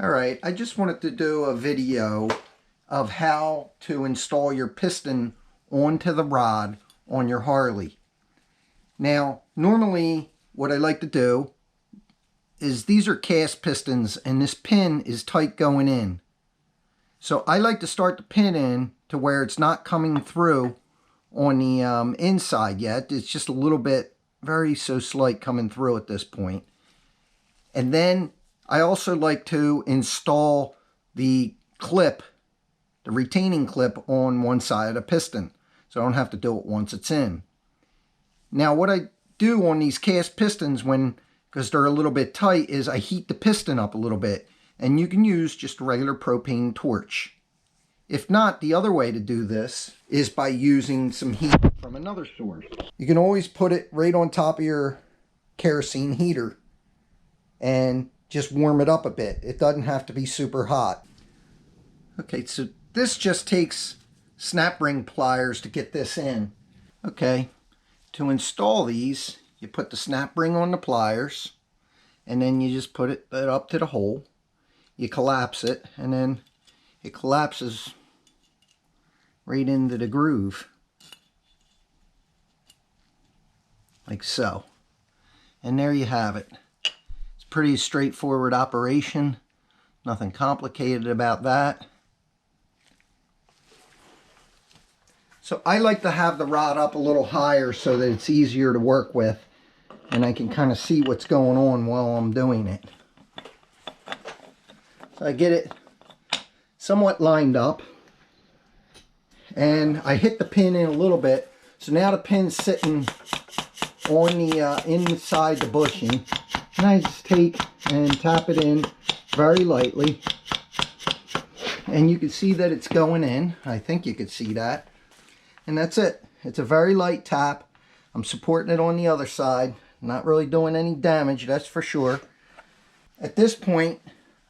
Alright, I just wanted to do a video of how to install your piston onto the rod on your Harley. Now, normally what I like to do is these are cast pistons and this pin is tight going in. So I like to start the pin in to where it's not coming through on the inside yet. It's just a little bit, very so slight coming through at this point. And then I also like to install the clip, the retaining clip on one side of the piston, so I don't have to do it once it's in. Now what I do on these cast pistons, because they're a little bit tight, is I heat the piston up a little bit, and you can use just a regular propane torch. If not, the other way to do this is by using some heat from another source. You can always put it right on top of your kerosene heater and just warm it up a bit. It doesn't have to be super hot. Okay, so this just takes snap ring pliers to get this in. Okay, to install these, you put the snap ring on the pliers, and then you just put it up to the hole. You collapse it, and then it collapses right into the groove, like so. And there you have it. Pretty straightforward operation, nothing complicated about that. So I like to have the rod up a little higher so that it's easier to work with and I can kind of see what's going on while I'm doing it. So I get it somewhat lined up and I hit the pin in a little bit. So now the pin's sitting on the inside the bushing. And I just take and tap it in very lightly. And you can see that it's going in. I think you could see that. And that's it. It's a very light tap. I'm supporting it on the other side. Not really doing any damage, that's for sure. At this point,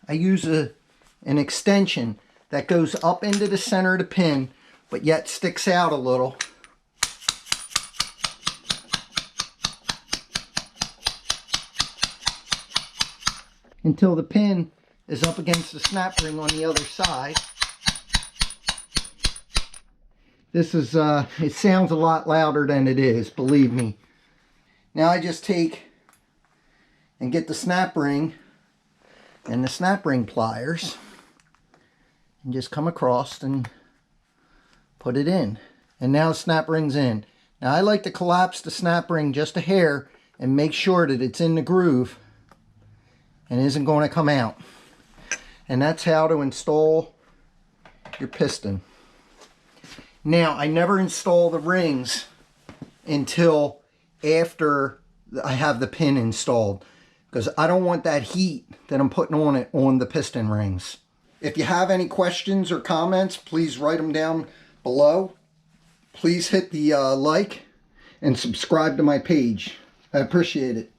I use an extension that goes up into the center of the pin, but yet sticks out a little. Until the pin is up against the snap ring on the other side. This is, it sounds a lot louder than it is, believe me. Now I just take and get the snap ring and the snap ring pliers and just come across and put it in. And now the snap ring's in. Now I like to collapse the snap ring just a hair and make sure that it's in the groove and isn't going to come out. And that's how to install your piston. Now, I never install the rings until after I have the pin installed, because I don't want that heat that I'm putting on it on the piston rings. If you have any questions or comments, please write them down below. Please hit the like and subscribe to my page. I appreciate it.